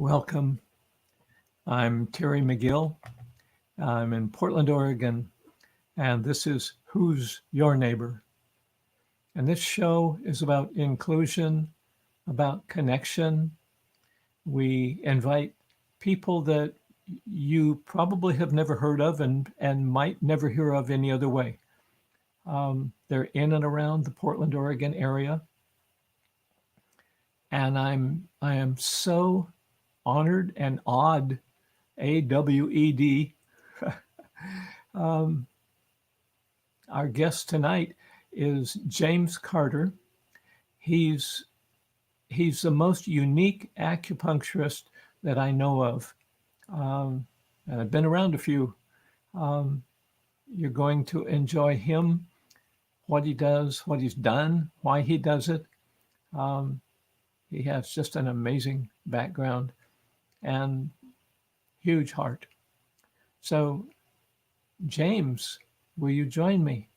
Welcome. I'm Terry McGill. I'm in Portland, Oregon, and this is Who's Your Neighbor? And this show is about inclusion, about connection. We invite people that you probably have never heard of and might never hear of any other way. They're in and around the Portland, Oregon area. And I am so honored and awed, AWED. um, our guest tonight is James Carter. He's the most unique acupuncturist that I know of. And I've been around a few. You're going to enjoy him, what he does, what he's done, why he does it. He has just an amazing background and huge heart. So, James, will you join me?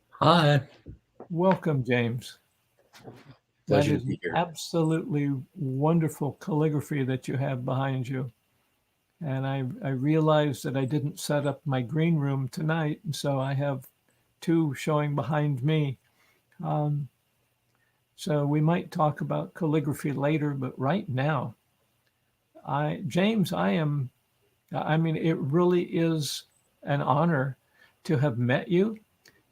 Hi. Welcome, James. Pleasure That to is be here. absolutely wonderful calligraphy that you have behind you. And I realized that I didn't set up my green room tonight, and so I have two showing behind me. Um, so we might talk about calligraphy later, but right now, James, I mean, it really is an honor to have met you,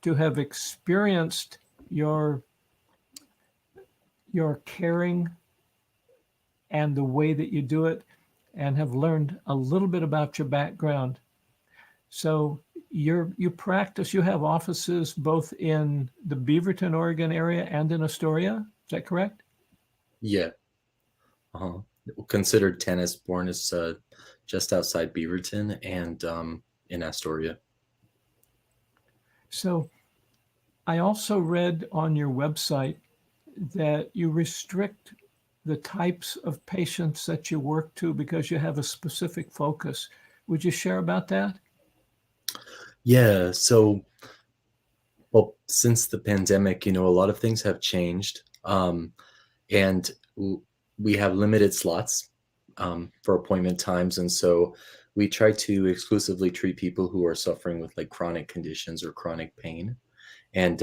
to have experienced your caring and the way that you do it, and have learned a little bit about your background. So you practice, you have offices both in the Beaverton, Oregon area and in Astoria. Is that correct? Yeah. Uh-huh. Considered tennis born is just outside Beaverton and in Astoria. So I also read on your website that you restrict the types of patients that you work to because you have a specific focus. Would you share about that? Yeah. So, well, since the pandemic, a lot of things have changed. And we have limited slots for appointment times. And so we try to exclusively treat people who are suffering with like chronic conditions or chronic pain and,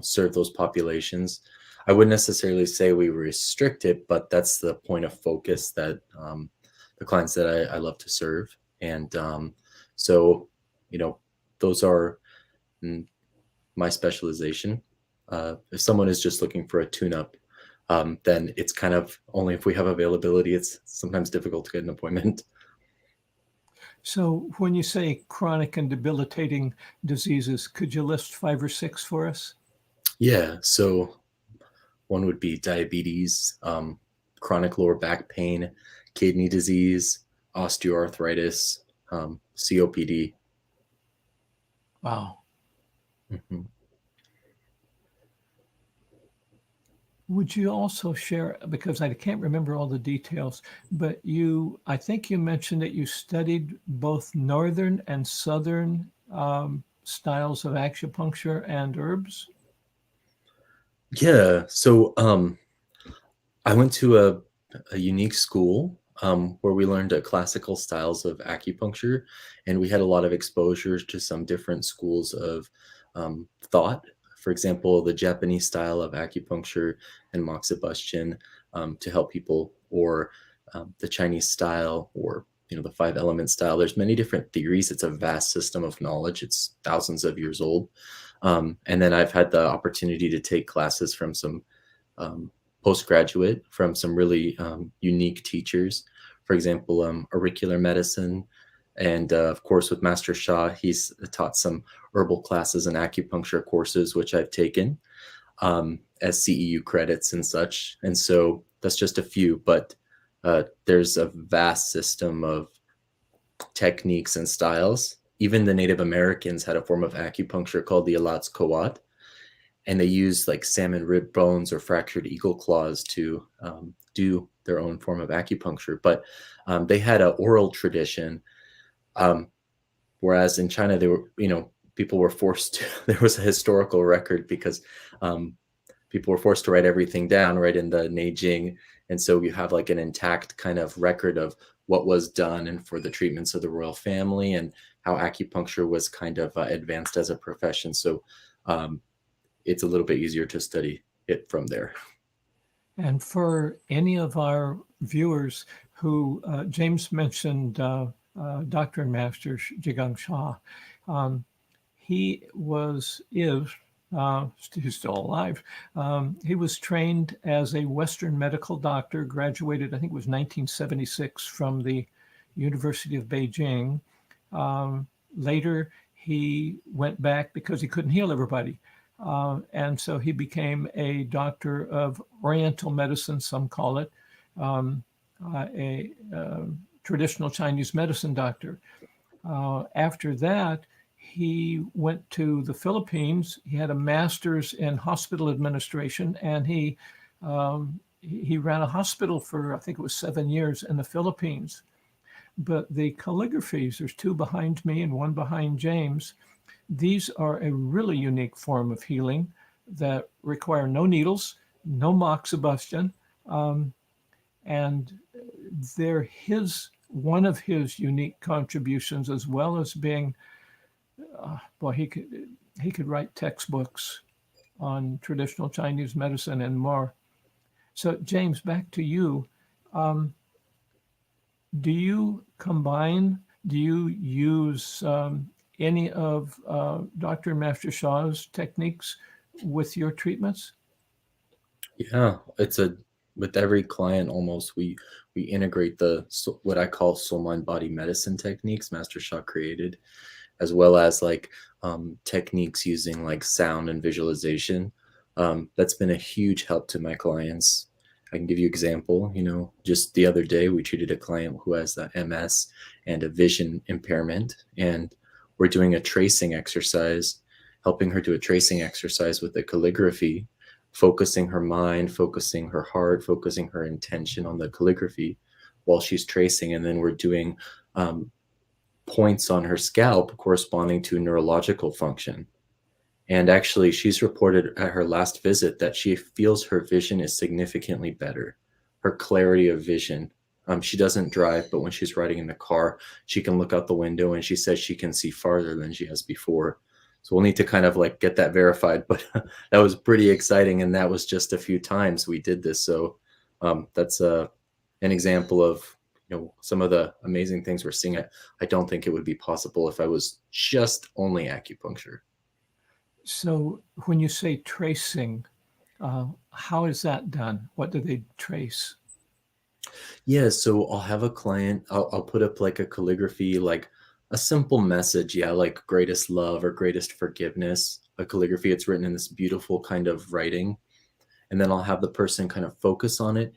serve those populations. I wouldn't necessarily say we restrict it, but that's the point of focus that the clients that I love to serve. And so, you know, those are mm, my specialization. If someone is just looking for a tune-up, then it's kind of only if we have availability. It's sometimes difficult to get an appointment. So when you say chronic and debilitating diseases, could you list five or six for us? Yeah, so one would be diabetes, chronic lower back pain, kidney disease, osteoarthritis, COPD. Wow. Mhm. Would you also share, because I can't remember all the details, but I think you mentioned that you studied both northern and southern styles of acupuncture and herbs? Yeah, so I went to a unique school where we learned classical styles of acupuncture, and we had a lot of exposure to some different schools of thought. For example, the Japanese style of acupuncture and moxibustion to help people, or the Chinese style, or the five element style. There's many different theories. It's a vast system of knowledge. It's thousands of years old. And then I've had the opportunity to take classes from some um, postgraduate from some really unique teachers. For example, auricular medicine. And of course, with Master Shah, he's taught some herbal classes and acupuncture courses, which I've taken as CEU credits and such. And so that's just a few, but there's a vast system of techniques and styles. Even the Native Americans had a form of acupuncture called the Alatz Kowat, and they use like salmon rib bones or fractured eagle claws to do their own form of acupuncture. But they had an oral tradition, um, whereas in China, they were, people were forced to, there was a historical record because people were forced to write everything down, right, in the Neijing And so you have like an intact kind of record of what was done and for the treatments of the royal family, and how acupuncture was kind of advanced as a profession. So it's a little bit easier to study it from there. And for any of our viewers who, James mentioned Dr. and Master Jigang Shah. He he's still alive. He was trained as a Western medical doctor, graduated, I think it was 1976 from the University of Beijing. Later, he went back because he couldn't heal everybody. And so he became a doctor of Oriental medicine, some call it, a traditional Chinese medicine doctor. After that, he went to the Philippines. He had a master's in hospital administration, and he ran a hospital for, I think it was 7 years in the Philippines. But the calligraphies, there's two behind me and one behind James. These are a really unique form of healing that require no needles, no moxibustion, and they're one of his unique contributions, as well as being, he could write textbooks on traditional Chinese medicine and more. So, James, back to you. Do you use any of Dr. Master Shah's techniques with your treatments? Yeah, with every client almost we integrate what I call soul mind body medicine techniques Master Shah created, as well as like techniques using like sound and visualization. That's been a huge help to my clients. I can give you an example. Just the other day we treated a client who has MS and a vision impairment, and we're doing a tracing exercise, helping her do a tracing exercise with the calligraphy, focusing her mind, focusing her heart, focusing her intention on the calligraphy while she's tracing. And then we're doing points on her scalp corresponding to neurological function. And actually, she's reported at her last visit that she feels her vision is significantly better, her clarity of vision. She doesn't drive, but when she's riding in the car, she can look out the window, and she says she can see farther than she has before. So we'll need to kind of like get that verified, but that was pretty exciting. And that was just a few times we did this. So that's an example of some of the amazing things we're seeing. I don't think it would be possible if I was just only acupuncture. So when you say tracing, how is that done? What do they trace? Yeah, so I'll have a client, I'll put up like a calligraphy, like a simple message, like greatest love or greatest forgiveness, a calligraphy. It's written in this beautiful kind of writing. And then I'll have the person kind of focus on it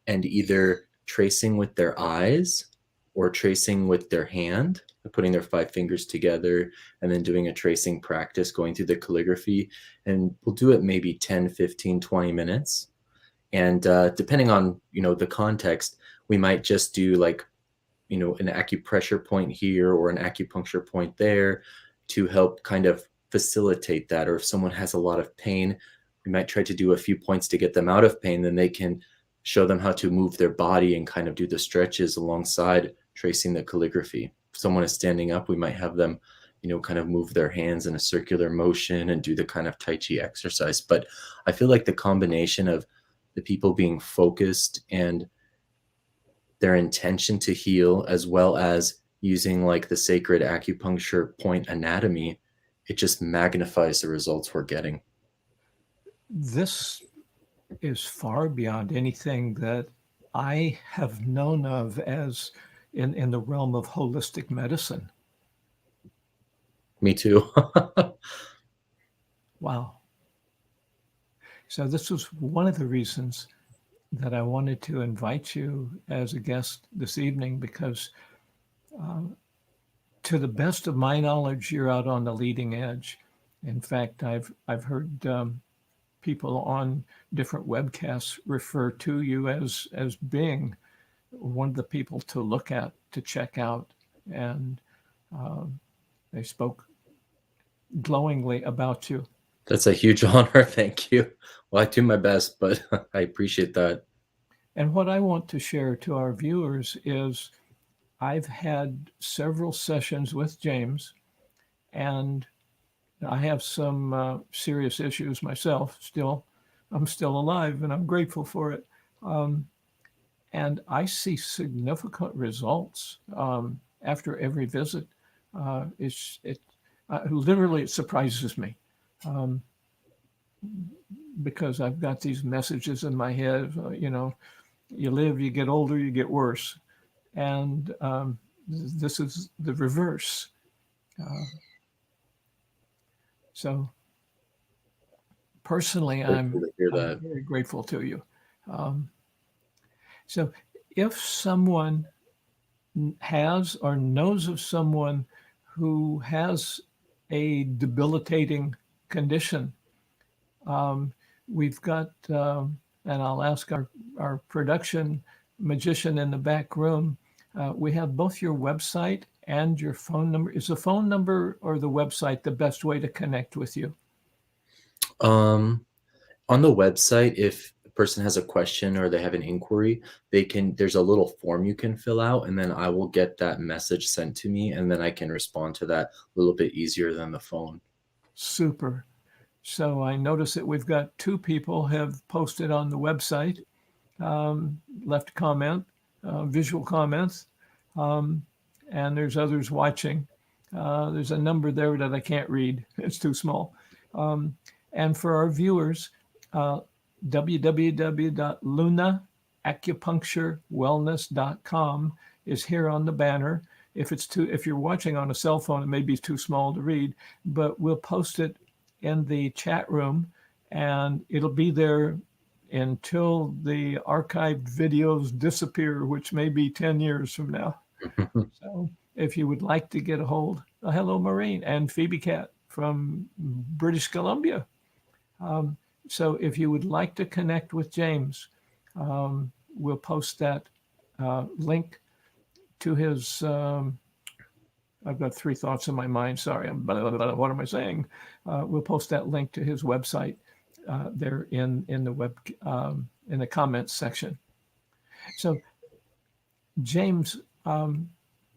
and either tracing with their eyes or tracing with their hand, putting their 5 fingers together, and then doing a tracing practice, going through the calligraphy. And we'll do it maybe 10, 15, 20 minutes. And depending on, the context, we might just do like, an acupressure point here or an acupuncture point there to help kind of facilitate that. Or if someone has a lot of pain, we might try to do a few points to get them out of pain. Then they can show them how to move their body and kind of do the stretches alongside tracing the calligraphy. If someone is standing up, we might have them, kind of move their hands in a circular motion and do the kind of Tai Chi exercise. But I feel like the combination of the people being focused and their intention to heal, as well as using like the sacred acupuncture point anatomy, it just magnifies the results we're getting. This is far beyond anything that I have known of as in the realm of holistic medicine. Me too. Wow. So this was one of the reasons that I wanted to invite you as a guest this evening, because to the best of my knowledge, you're out on the leading edge. In fact, I've heard people on different webcasts refer to you as being one of the people to look at, to check out. And they spoke glowingly about you. That's a huge honor. Thank you. Well, I do my best, but I appreciate that. And what I want to share to our viewers is I've had several sessions with James, and I have some serious issues myself still. I'm still alive and I'm grateful for it. Um, and I see significant results after every visit. Literally, it surprises me um, because I've got these messages in my head. You live, you get older, you get worse, and this is the reverse. Uh, so personally, Grateful to hear I'm that. very grateful to you. Um, so if someone has or knows of someone who has a debilitating condition, um, we've got, and I'll ask our production magician in the back room, we have both your website and your phone number. Is the phone number or the website the best way to connect with you? Um, on the website, if a person has a question or they have an inquiry, there's a little form you can fill out, and then I will get that message sent to me, and then I can respond to that a little bit easier than the phone. Super. So I notice that we've got two people have posted on the website, left comment, visual comments, um, and there's others watching. There's a number there that I can't read. It's too small. Um, and for our viewers, www.lunaacupuncturewellness.com is here on the banner. If you're watching on a cell phone, it may be too small to read, but we'll post it in the chat room, and it'll be there until the archived videos disappear, which may be 10 years from now. So if you would like to get a hold, hello, Maureen and Phoebe Cat from British Columbia. So if you would like to connect with James, we'll post that link to his. I've got three thoughts in my mind. Sorry, what am I saying? We'll post that link to his website there in the comments section. So, James,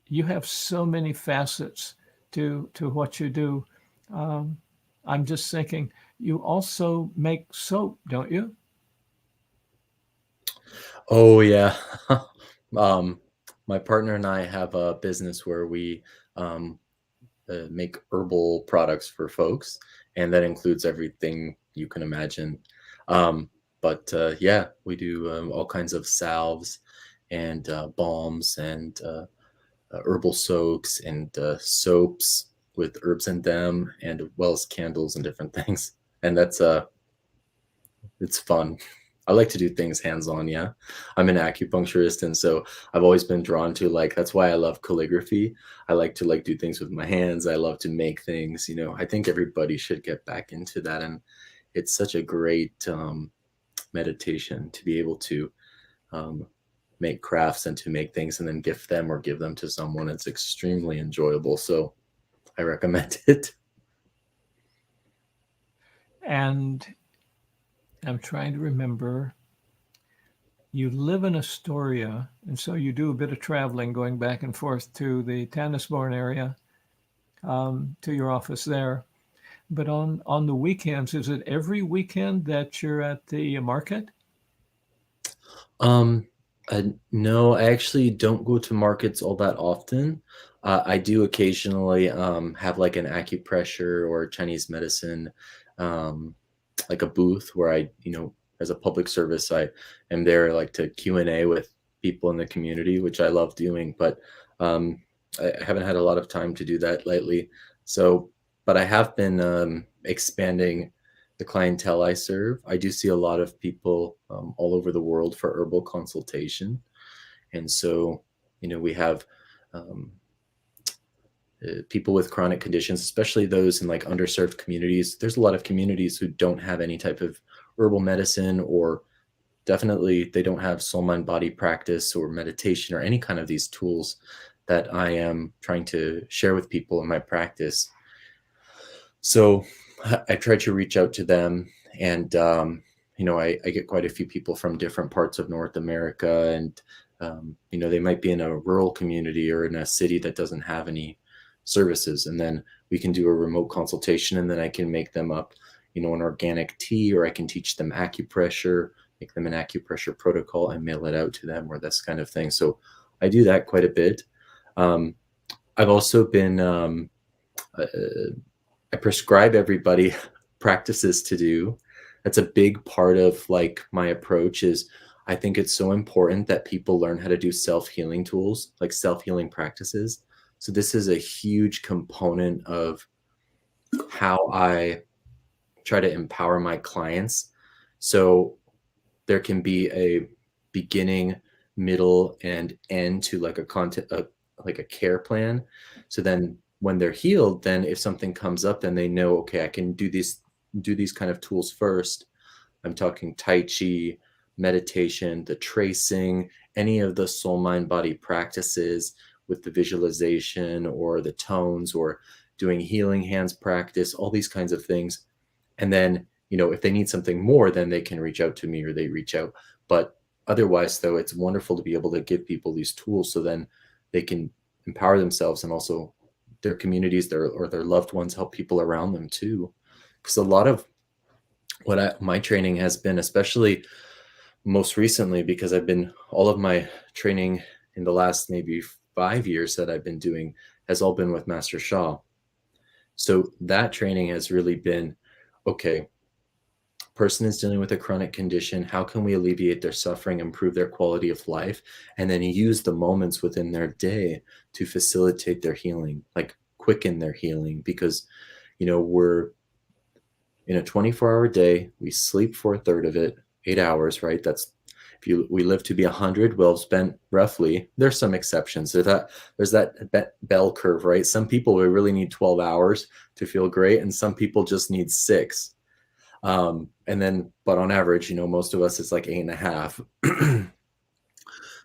you have so many facets to what you do. I'm just thinking, you also make soap, don't you? Oh yeah. um, my partner and I have a business where we um, make herbal products for folks, and that includes everything you can imagine. Um, but yeah, we do all kinds of salves and balms and herbal soaks and soaps with herbs in them, and as well as candles and different things. And it's fun. I like to do things hands-on, yeah. I'm an acupuncturist, and so I've always been drawn to, like, that's why I love calligraphy. I like to, like, do things with my hands. I love to make things, you know. I think everybody should get back into that, and it's such a great meditation to be able to um, make crafts and to make things and then gift them or give them to someone. It's extremely enjoyable, so I recommend it. And I'm trying to remember. You live in Astoria, and so you do a bit of traveling, going back and forth to the Tannisbourne area, to your office there. But on the weekends, is it every weekend that you're at the market? Um, no, I actually don't go to markets all that often. I do occasionally have like an acupressure or Chinese medicine, um, like a booth where as a public service, I am there like to Q&A with people in the community, which I love doing. But um, I haven't had a lot of time to do that lately. So, but I have been expanding the clientele I serve. I do see a lot of people all over the world for herbal consultation. And so, we have um, people with chronic conditions, especially those in like underserved communities. There's a lot of communities who don't have any type of herbal medicine, or definitely they don't have soul mind body practice or meditation or any kind of these tools that I am trying to share with people in my practice. So I try to reach out to them and I get quite a few people from different parts of North America, and they might be in a rural community or in a city that doesn't have any services, and then we can do a remote consultation, and then I can make them up, an organic tea, or I can teach them acupressure, make them an acupressure protocol, and mail it out to them, or this kind of thing. So I do that quite a bit. I've also been I prescribe everybody practices to do. That's a big part of like my approach is I think it's so important that people learn how to do self-healing tools, like self-healing practices. So this is a huge component of how I try to empower my clients. So there can be a beginning, middle, and end to like a content, like a care plan. So then when they're healed, then if something comes up, then they know, okay, I can do these kind of tools first. I'm talking Tai Chi, meditation, the tracing, any of the soul, mind, body practices with the visualization or the tones or doing healing hands practice, all these kinds of things. And then, if they need something more, then they can reach out to me or they reach out. But otherwise, though, it's wonderful to be able to give people these tools so then they can empower themselves and also their communities, their loved ones, help people around them too. Because a lot of my training has been, especially most recently, because all of my training in the last maybe 5 years that I've been doing has all been with Master Sha. So that training has really been, okay, person is dealing with a chronic condition. How can we alleviate their suffering, improve their quality of life, and then use the moments within their day to facilitate their healing, like quicken their healing? Because, we're in a 24-hour day. We sleep for a third of it, 8 hours, right? That's we live to be 100, we'll have spent roughly, there's some exceptions. There's that bell curve, right? Some people will really need 12 hours to feel great, and some people just need 6. But on average, most of us, it's like 8.5.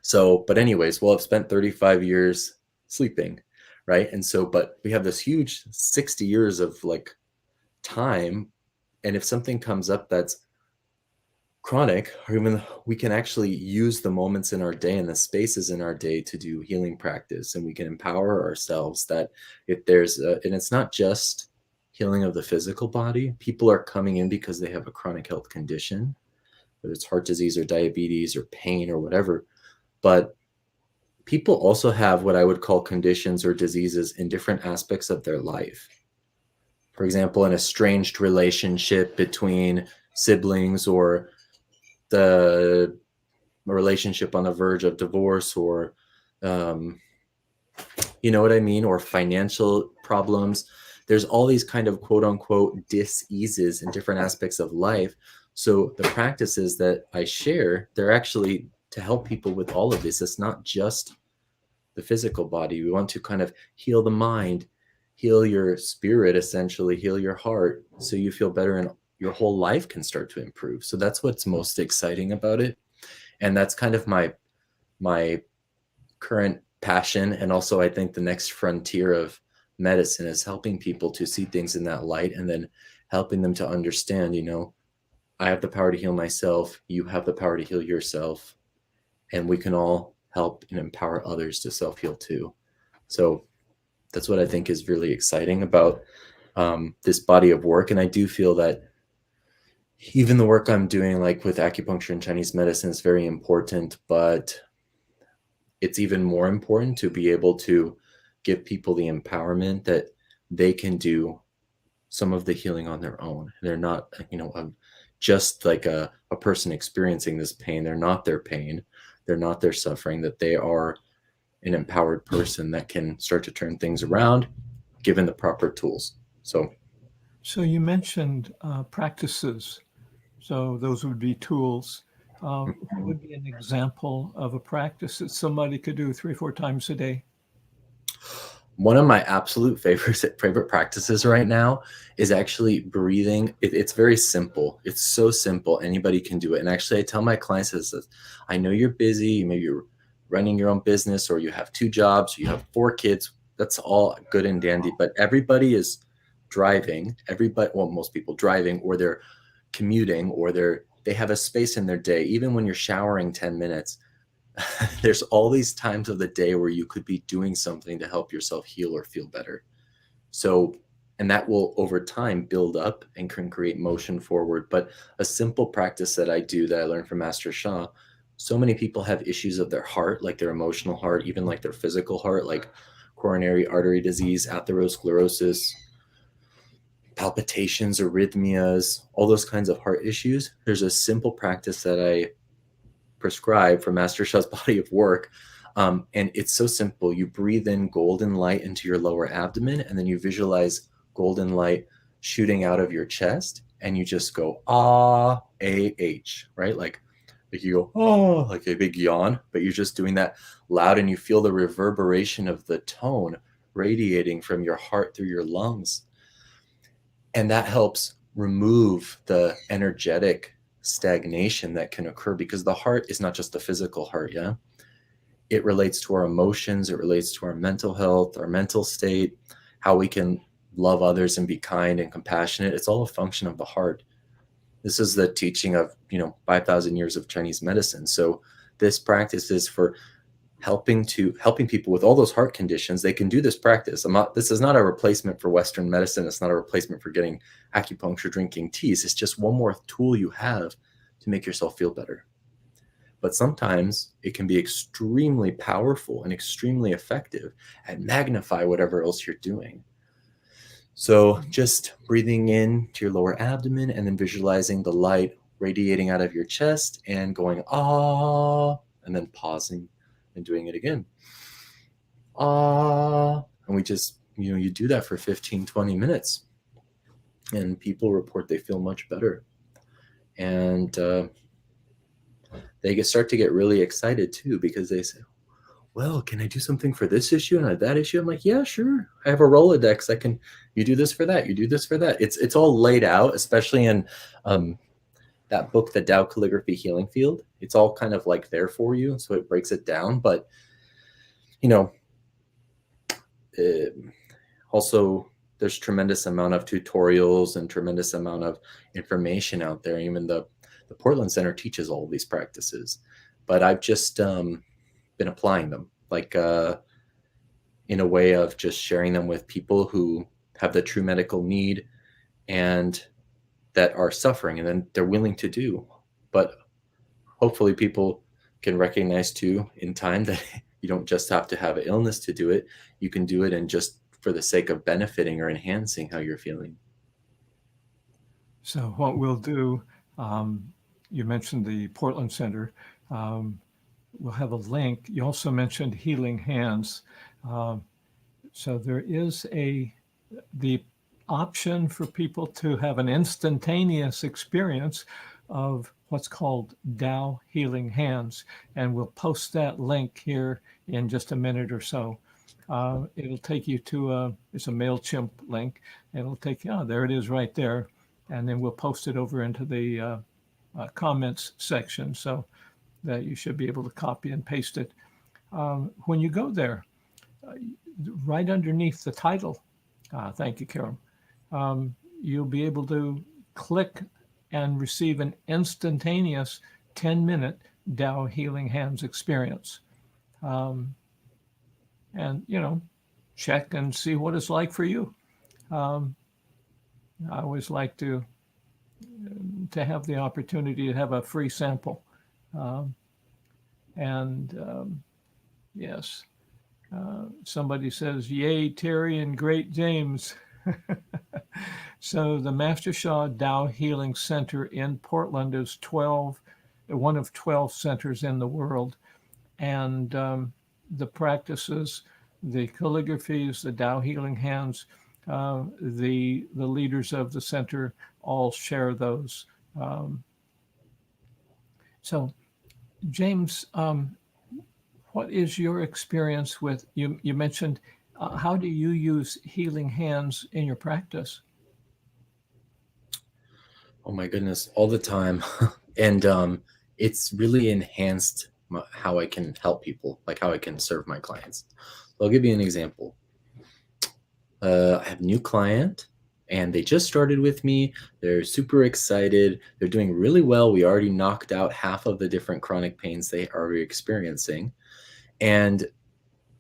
So, but anyways, we'll have spent 35 years sleeping, right? And so, but we have this huge 60 years of like time. And if something comes up that's chronic, or even we can actually use the moments in our day and the spaces in our day to do healing practice, and we can empower ourselves that if and it's not just healing of the physical body. People are coming in because they have a chronic health condition, whether it's heart disease or diabetes or pain or whatever. But people also have what I would call conditions or diseases in different aspects of their life. For example, an estranged relationship between siblings, or the relationship on the verge of divorce, or you know what I mean, or financial problems. There's all these kind of quote unquote dis-eases in different aspects of life. So the practices that I share, they're actually to help people with all of this. It's not just the physical body. We want to kind of heal the mind, heal your spirit, essentially heal your heart, so you feel better and your whole life can start to improve. So that's what's most exciting about it. And that's kind of my current passion. And also I think the next frontier of medicine is helping people to see things in that light, and then helping them to understand, I have the power to heal myself. You have the power to heal yourself. And we can all help and empower others to self-heal too. So that's what I think is really exciting about this body of work. And I do feel that even the work I'm doing, like with acupuncture and Chinese medicine, is very important, but it's even more important to be able to give people the empowerment that they can do some of the healing on their own. They're not, just like a person experiencing this pain. They're not their pain. They're not their suffering, that they are an empowered person that can start to turn things around given the proper tools. So you mentioned practices. So those would be tools. What would be an example of a practice that somebody could do 3 or 4 times a day? one of my absolute favorite practices right now is actually breathing. It's very simple. It's so simple. Anybody can do it. And actually, I tell my clients this: I know you're busy. Maybe you're running your own business, or you have 2 jobs, or you have 4 kids. That's all good and dandy. But everybody is driving. Most people driving, or they're commuting, or they're they have a space in their day, even when you're showering 10 minutes. There's all these times of the day where you could be doing something to help yourself heal or feel better. So, and that will over time build up and can create motion forward. But a simple practice that I do that I learned from Master Shah, so many people have issues of their heart, like their emotional heart, even like their physical heart, like coronary artery disease, atherosclerosis, palpitations, arrhythmias, all those kinds of heart issues. There's a simple practice that I prescribe from Master Shah's body of work. And it's so simple. You breathe in golden light into your lower abdomen, and then you visualize golden light shooting out of your chest, and you just go, ah, A-H, right? Like you go, oh, like a big yawn, but you're just doing that loud, and you feel the reverberation of the tone radiating from your heart through your lungs. And that helps remove the energetic stagnation that can occur, because the heart is not just the physical heart. Yeah. It relates to our emotions. It relates to our mental health, our mental state, how we can love others and be kind and compassionate. It's all a function of the heart. This is the teaching of, 5,000 years of Chinese medicine. So this practice is for helping people with all those heart conditions. They can do this practice. This is not a replacement for Western medicine. It's not a replacement for getting acupuncture, drinking teas. It's just one more tool you have to make yourself feel better. But sometimes it can be extremely powerful and extremely effective and magnify whatever else you're doing. So just breathing in to your lower abdomen and then visualizing the light radiating out of your chest and going, ah, and then pausing and doing it again. Ah, and we just, you do that for 15, 20 minutes and people report they feel much better. And they start to get really excited too, because they say, well, can I do something for this issue and that issue? I'm like, yeah, sure. I have a Rolodex. You do this for that. You do this for that. It's all laid out, especially in that book, The Tao Calligraphy Healing Field. It's all kind of like there for you. So it breaks it down. But, also there's tremendous amount of tutorials and tremendous amount of information out there. Even the Portland Center teaches all of these practices, but I've just been applying them, like in a way of just sharing them with people who have the true medical need and that are suffering, and then they're willing to do. But hopefully people can recognize too in time that you don't just have to have an illness to do it. You can do it and just for the sake of benefiting or enhancing how you're feeling. So what we'll do, you mentioned the Portland Center. We'll have a link. You also mentioned healing hands. So there is the option for people to have an instantaneous experience of what's called Tao Healing Hands. And we'll post that link here in just a minute or so. It'll take you to it's a MailChimp link. It'll take you, there it is right there. And then we'll post it over into the comments section so that you should be able to copy and paste it. When you go there, right underneath the title, thank you, Carol, you'll be able to click and receive an instantaneous 10-minute Tao Healing Hands experience. And, check and see what it's like for you. I always like to have the opportunity to have a free sample. Yes, somebody says, yay, Terry and great James. So the Master Shah Tao Healing Center in Portland is one of 12 centers in the world. And the practices, the calligraphies, the Tao Healing Hands, the leaders of the center all share those. So, James, what is your experience with, you mentioned, how do you use healing hands in your practice? Oh my goodness, all the time. And it's really enhanced how I can help people, like how I can serve my clients. So I'll give you an example. I have a new client and they just started with me. They're super excited. They're doing really well. We already knocked out half of the different chronic pains they are experiencing. And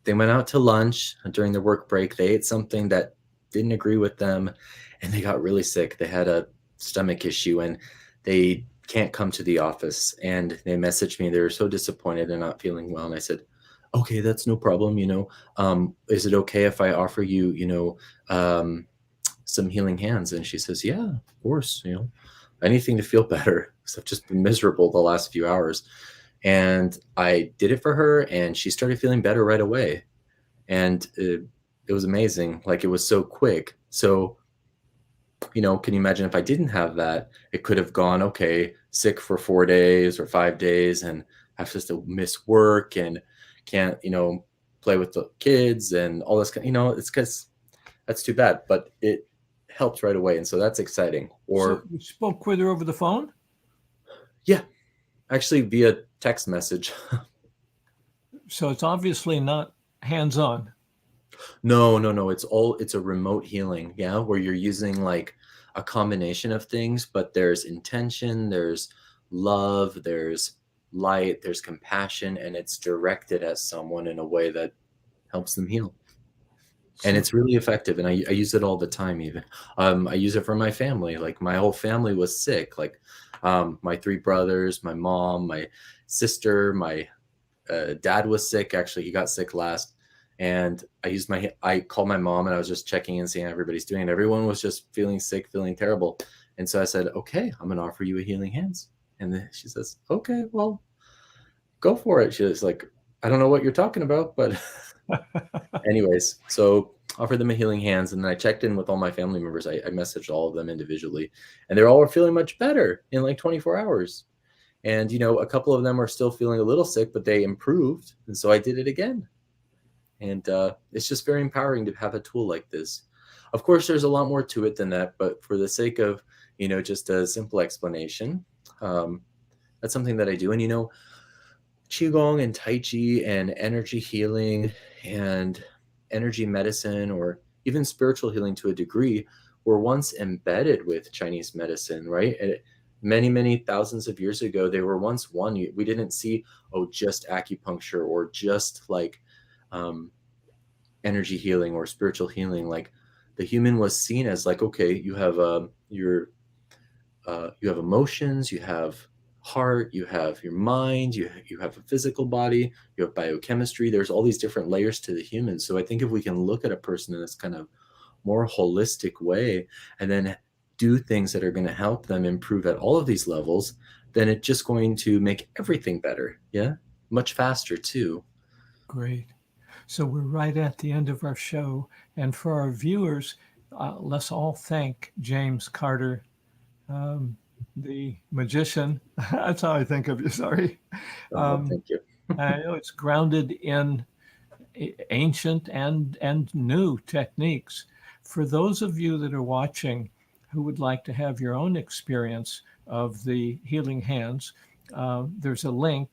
they went out to lunch during the work break. They ate something that didn't agree with them, and they got really sick. They had a stomach issue, and they can't come to the office. And they messaged me. They were so disappointed and not feeling well. And I said, okay, that's no problem. Is it okay if I offer you, some healing hands? And she says, yeah, of course, anything to feel better, because I've just been miserable the last few hours. And I did it for her, and she started feeling better right away. And it was amazing. Like, it was so quick. So, can you imagine if I didn't have that? It could have gone, okay, sick for 4 days or 5 days and have to miss work and can't, play with the kids and all this, it's because that's too bad, but it helped right away. And so that's exciting. Or So you spoke with her over the phone? yeah, actually via text message. So it's obviously not hands-on. No. It's a remote healing. Yeah. Where you're using like a combination of things, but there's intention, there's love, there's light, there's compassion, and it's directed at someone in a way that helps them heal. And So, it's really effective. And I use it all the time. Even I use it for my family. Like, my whole family was sick. Like, my 3 brothers, my mom, my sister, my dad was sick. Actually, he got sick last. And I called my mom, and I was just checking in, seeing how everybody's doing. And everyone was just feeling sick, feeling terrible. And so I said, okay, I'm going to offer you a healing hands. And then she says, okay, well, go for it. She was like, I don't know what you're talking about, but anyways, so offered them a healing hands. And then I checked in with all my family members. I messaged all of them individually, and they're all feeling much better in like 24 hours. And, a couple of them are still feeling a little sick, but they improved. And so I did it again. And it's just very empowering to have a tool like this. Of course, there's a lot more to it than that, but for the sake of, just a simple explanation, that's something that I do. And, Qigong and Tai Chi and energy healing and energy medicine, or even spiritual healing to a degree, were once embedded with Chinese medicine, right? And many, many thousands of years ago, they were once one. We didn't see, just acupuncture or just like energy healing or spiritual healing. Like, the human was seen as like, okay, you have you have emotions, you have heart, you have your mind, you have a physical body, you have biochemistry. There's all these different layers to the human. So I think if we can look at a person in this kind of more holistic way, and then do things that are going to help them improve at all of these levels, then it's just going to make everything better. Yeah. Much faster too. great. So we're right at the end of our show. And for our viewers, let's all thank James Carter, the magician. That's how I think of you. Sorry. Thank you. I know it's grounded in ancient and new techniques. For those of you that are watching who would like to have your own experience of the healing hands, there's a link.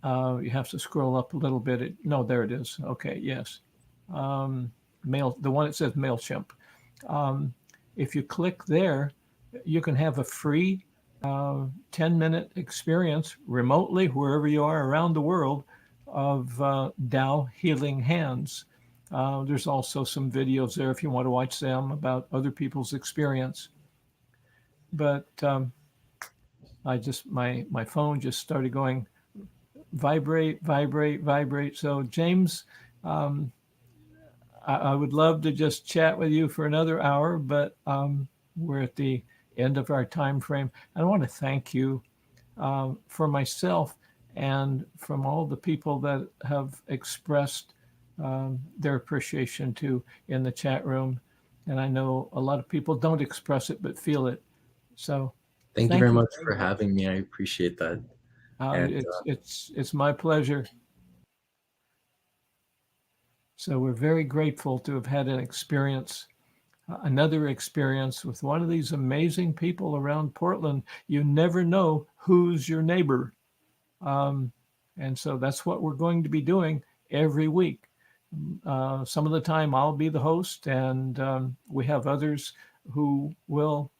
You have to scroll up a little bit. No, there it is. Okay, yes. The one that says MailChimp. If you click there, you can have a free 10-minute experience remotely, wherever you are around the world, of Tao healing hands. There's also some videos there if you want to watch them about other people's experience. But my phone just started going vibrate. So James, I would love to just chat with you for another hour, but we're at the end of our time frame. I want to thank you for myself and from all the people that have expressed their appreciation too in the chat room. And I know a lot of people don't express it, but feel it. So Thank you thank very you much very for much. having me. I appreciate that. And It's my pleasure. So we're very grateful to have had another experience with one of these amazing people around Portland. You never know who's your neighbor. And so that's what we're going to be doing every week. Some of the time I'll be the host, and we have others who will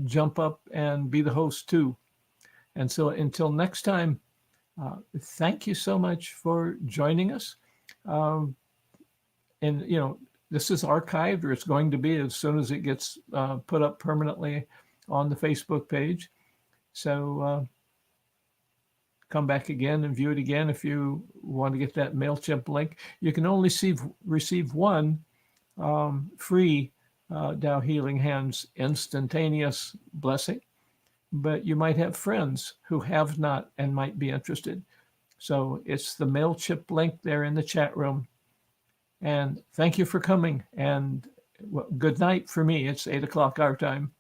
jump up and be the host too. And so until next time, thank you so much for joining us. Um, and, this is archived, or it's going to be as soon as it gets put up permanently on the Facebook page. So come back again and view it again if you want to get that MailChimp link. You can only receive one free Tao Healing Hands instantaneous blessing, but you might have friends who have not and might be interested. So it's the MailChimp link there in the chat room. And thank you for coming. And good night for me. It's 8 o'clock our time.